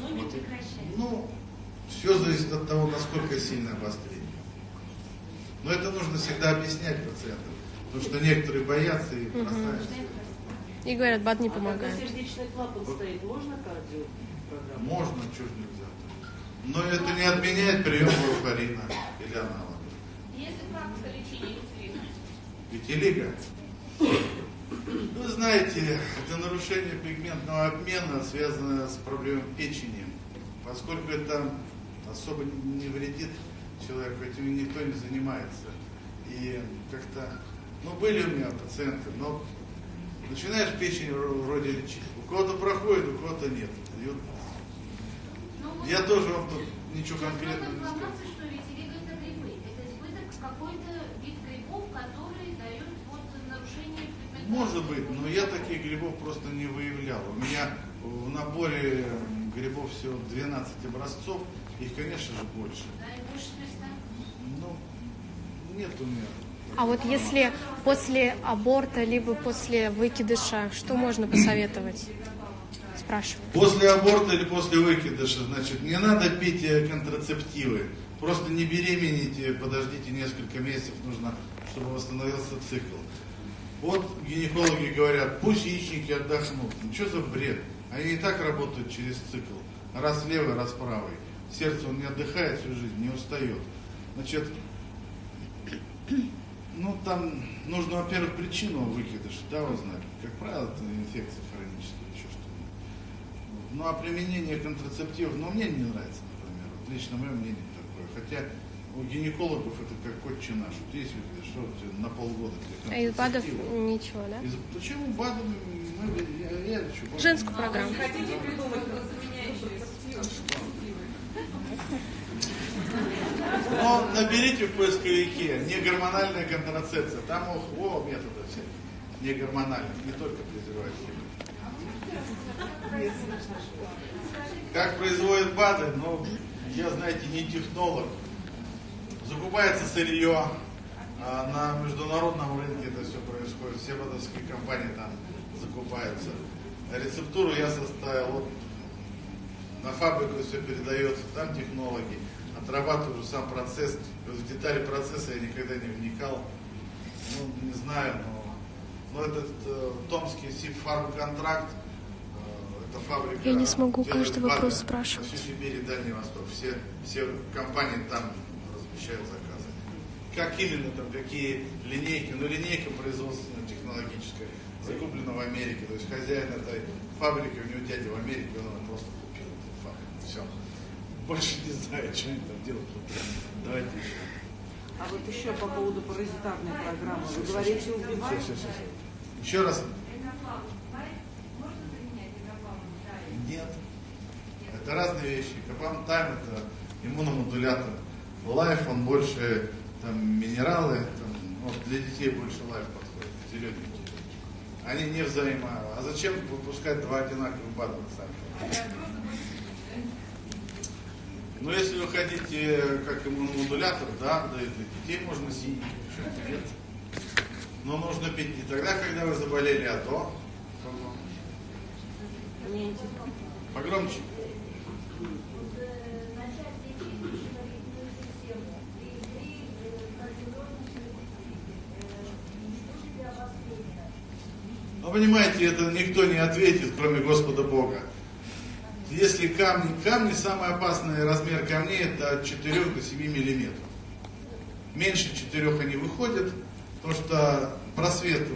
Вот. Ну, все зависит от того, насколько сильное обострение. Но это нужно всегда объяснять пациентам, потому что некоторые боятся и бросают. И говорят, БАД не а когда помогает. сердечный клапан стоит, можно кардиопрограмму? Можно, чего ж нельзя. Но это не отменяет прием варфарина или аналога. Если практика лечения Витилиго. Вы знаете, это нарушение пигментного обмена, связанное с проблемой печени. Поскольку это особо не вредит человеку, этим никто не занимается. И как-то, были у меня пациенты, но начинаешь печень вроде лечить. У кого-то проходит, у кого-то нет. И вот я тоже вам тут ничего конкретного не скажу. Информация, что витилиго это грибы. Это избыток какой-то вид грибов, который дает нарушение пигментного. Может быть, но я таких грибов просто не выявлял. У меня в наборе грибов всего 12 образцов, их, конечно же, больше. Да, и больше 300. Нет у меня. А вот если после аборта, либо после выкидыша, что можно посоветовать? Спрашиваю. После аборта или после выкидыша, значит, не надо пить контрацептивы. Просто не беременните, подождите несколько месяцев, нужно, чтобы восстановился цикл. Вот гинекологи говорят, пусть яичники отдохнут. Ну что за бред? Они и так работают через цикл. Раз левый, раз правый. Сердце он не отдыхает всю жизнь, не устает. Значит, там нужно, во-первых, причину выкидыша, да, узнать. Как правило, это инфекция хроническая, еще что-нибудь. Ну, а применение контрацептивов, мне не нравится, например. Вот лично мое мнение такое. Хотя у гинекологов это как отче наш. Вот есть что на полгода. А из БАДов ничего, да? Почему БАДов? Я лечу. Женскую программу. Хотите придумать заменяющие? Но наберите в поисковике негормональная контрацепция. Там методы все. Негормональных, не только презервативы. Как производят БАДы, я, знаете, не технолог. Закупается сырье, на международном рынке это все происходит, все БАДовские компании там закупаются. Рецептуру я составил, на фабрику все передается, там технологи, отрабатываю сам процесс. В детали процесса я никогда не вникал, не знаю, но этот томский СИП-фармконтракт, это фабрика. Я не смогу каждый БАДы вопрос спрашивать. Всю Сибирь и Дальний Восток, все компании там размещают заказы. Как именно там, какие линейки, линейка производственно-технологическая, закуплена в Америке, то есть хозяин этой фабрики, у него дядя в Америке, он его просто купил эту фабрику, все. Больше не знаю, что они там делают. Давайте еще. А вот еще по поводу паразитарной программы. Вы говорите, убивает? Сейчас. Еще раз. Нет. Это разные вещи. Капам Тайм это иммуномодулятор. Лайф он больше минералы, для детей больше лайф подходит, зелененькие. Они не А зачем выпускать два одинаковых БАДа сами? Если вы хотите как иммуномодулятор, да, для детей можно синий, почему нет. Но нужно пить не тогда, когда вы заболели, а до. Погромче. Понимаете, это никто не ответит, кроме Господа Бога. Если камни, самый опасный размер камней это от 4 до 7 миллиметров. Меньше 4 они выходят, потому что просвет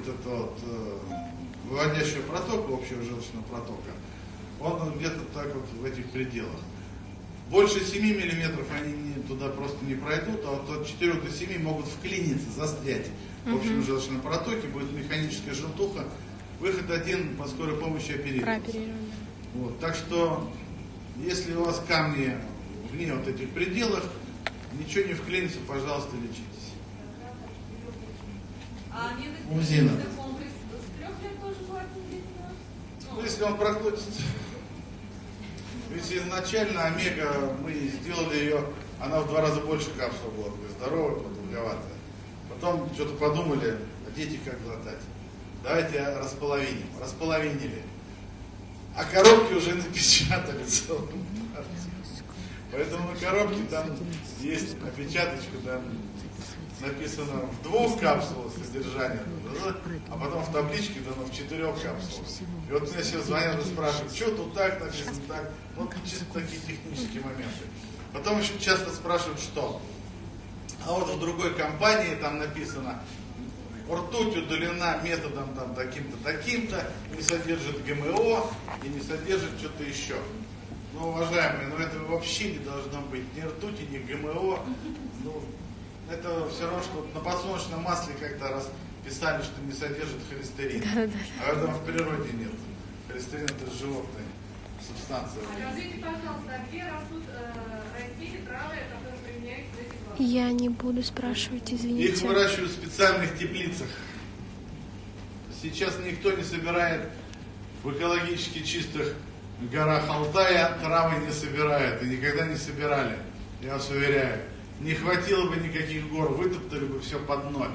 выводящего протока, общего желчного протока, он где-то так в этих пределах. Больше 7 миллиметров они туда просто не пройдут, а вот от 4 до 7 могут вклиниться, застрять в общем желчном протоке, будет механическая желтуха, выход один по скорой помощи оперироваться. Прооперирование. Вот, так что, если у вас камни вне вот этих пределах, ничего не вклинится, пожалуйста, лечитесь. А Узина. комплекс с 3 лет тоже хватит детям? Ну, если он проглотится. Ведь изначально омега, мы сделали ее, она в 2 раза больше капсул была, здоровая, продолговатая. Потом что-то подумали, а дети как глотать? Давайте располовиним. Располовинили. А коробки уже напечатали целую партию. Поэтому на коробке там есть опечаточка, там написано в 2 капсулах содержание, а потом в табличке дано в 4 капсулах. И вот мне сейчас звонят и спрашивают, что тут так написано, так. Ну, чисто такие технические моменты. Потом еще часто спрашивают, что. А вот в другой компании там написано, ртуть удалена методом там таким-то, таким-то, не содержит ГМО и не содержит что-то еще. Ну, уважаемые, ну этого вообще не должно быть ни ртути, ни ГМО. Ну, это все равно, что на подсолнечном масле как-то раз писали, что не содержит холестерин. А этого в природе нет. Холестерин это животная субстанция. Скажите, пожалуйста, где растут растения, травы, которые применяются в этих глазах? Я не буду спрашивать, Их извините. выращивают в специальных теплицах. Сейчас никто не собирает в экологически чистых горах Алтая, травы не собирают и никогда не собирали, я вас уверяю. Не хватило бы никаких гор, вытоптали бы все под ноль.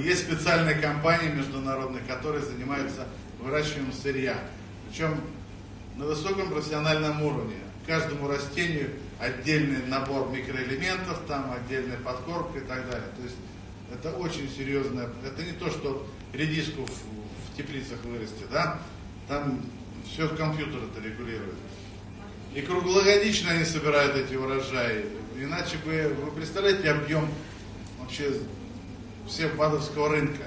Есть специальные компании международные, которые занимаются выращиванием сырья. Причем на высоком профессиональном уровне. Каждому растению отдельный набор микроэлементов, там отдельная подкормка и так далее. То есть это очень серьезно. Это не то, что редиску в теплицах вырасти, да? Там все компьютер это регулирует. И круглогодично они собирают эти урожаи. Иначе бы, вы представляете объем вообще всех БАДовского рынка.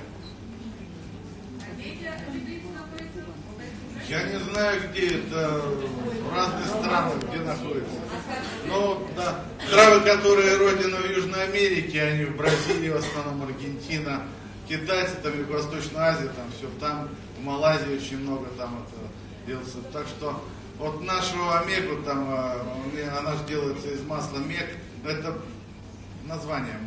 Я не знаю, где это, в разных странах, где находится. Но да, травы, которые родина в Южной Америке, они в Бразилии, в основном Аргентина, китайцы, там Юго-Восточная Азия, там все, там в Малайзии очень много там это делается. Так что вот нашу омегу, там, она же делается из масла мег, это название,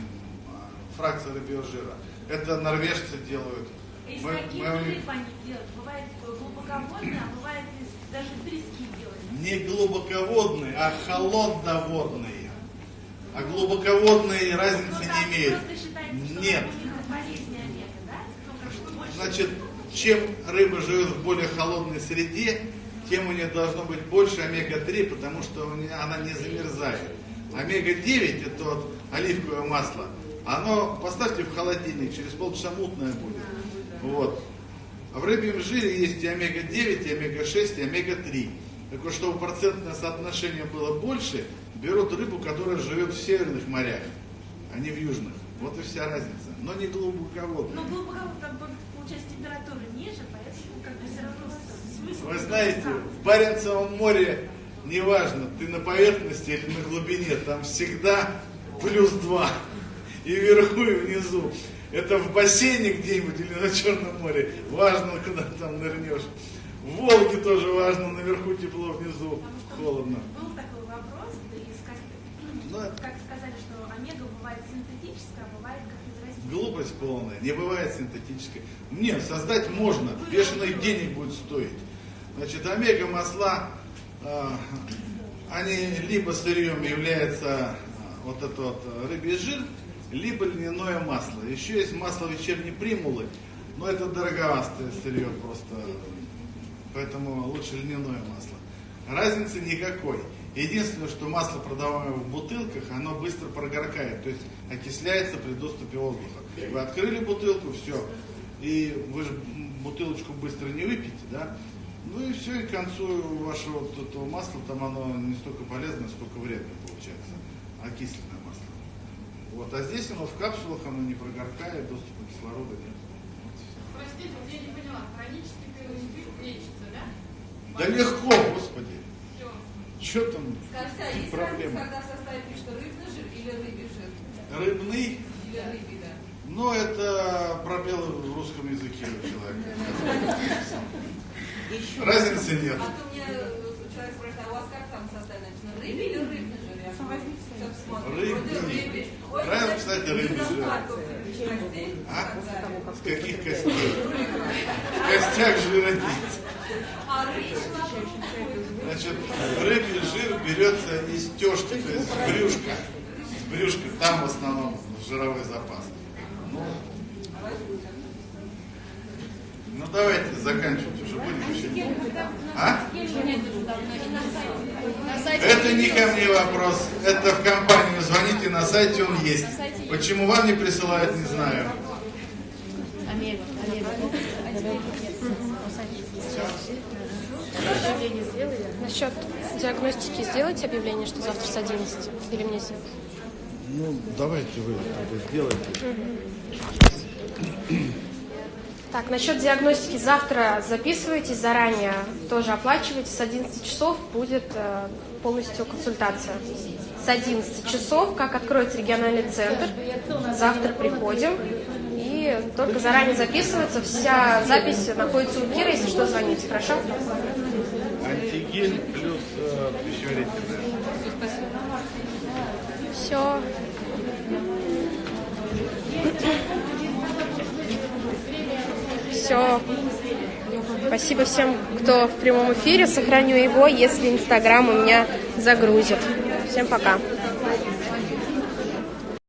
фракция рыбьего жира. Это норвежцы делают. Из каких рыб они делают? Бывает глубоководные, а бывает даже трески делают. Не глубоководные, а холодноводные. А глубоководные разницы не имеют. Нет. Значит, чем рыба живет в более холодной среде, тем у нее должно быть больше омега-3, потому что она не замерзает. Омега-9, это вот оливковое масло, оно поставьте в холодильник, через полчаса мутное будет. Вот. А в рыбьем жире есть и омега-9, и омега-6, и омега-3. Так вот, чтобы процентное соотношение было больше, берут рыбу, которая живет в северных морях, а не в южных. Вот и вся разница. Но не глубоководная. Но глубоководно там получается температура ниже, поэтому как бы все равно смысл. Вы знаете, в Баренцевом море неважно, ты на поверхности или на глубине, там всегда +2. И вверху, и внизу. Это в бассейне где-нибудь или на Черном море. Важно, куда ты там нырнешь. В Волге тоже важно, наверху тепло, внизу холодно. Был такой вопрос, как сказали, что омега бывает синтетическая, а бывает как из растений. Глупость полная, не бывает синтетической. Нет, создать можно, бешеных денег будет стоить. Значит, омега-масла, они либо сырьем является вот этот вот рыбий жир, либо льняное масло. Еще есть масло вечерней примулы, но это дороговастое сырье просто, поэтому лучше льняное масло. Разницы никакой. Единственное, что масло, продаваемое в бутылках, оно быстро прогоркает, то есть окисляется при доступе воздуха. Вы открыли бутылку, все, и вы же бутылочку быстро не выпьете, да? Ну и все, и к концу вашего вот этого масла, там оно не столько полезное, сколько вредное получается, окисленное масло. Вот, а здесь оно в капсулах, оно не прогоркает, доступа кислорода нет. Вот и всё. Простите, вот я не поняла, хронический пилотипик лечится, да? Да легко, господи. Все. Что там? Скажите, а есть разница, проблема? когда в составе пишут рыбный жир или рыбий жир? Рыбный, Или рыбий, да? Ну, это пробелы в русском языке у человека. Разницы нет. А то мне человек спрашивает, а у вас как там состояние написано? Рыбий или рыбный жир? Я сейчас смотрю. Вроде рыбий. Ой, Правильно, кстати, рыбий жир. недостаток костей. А? С каких костей? В костях жира нет. А рыба? Значит, рыбий жир берется из тёжки, то есть с брюшка. С брюшка, там в основном жировой запас. Ну давайте заканчивать, уже будем еще. А? Это не ко мне вопрос, это в компанию звоните, на сайте он есть. Почему вам не присылают, не знаю. Насчет диагностики сделайте объявление, что завтра с 11, или мне сделать? Ну, давайте вы это сделаете. Так, насчет диагностики завтра записывайтесь заранее, тоже оплачивайте. С 11 часов будет полностью консультация. С 11 часов, как откроется региональный центр, завтра приходим. И только заранее записывается. Вся запись находится у Киры, если что, звоните, хорошо? Антиген плюс пищеварительная. Все. Все. Спасибо всем, кто в прямом эфире. Сохраню его, если Инстаграм у меня загрузит. Всем пока.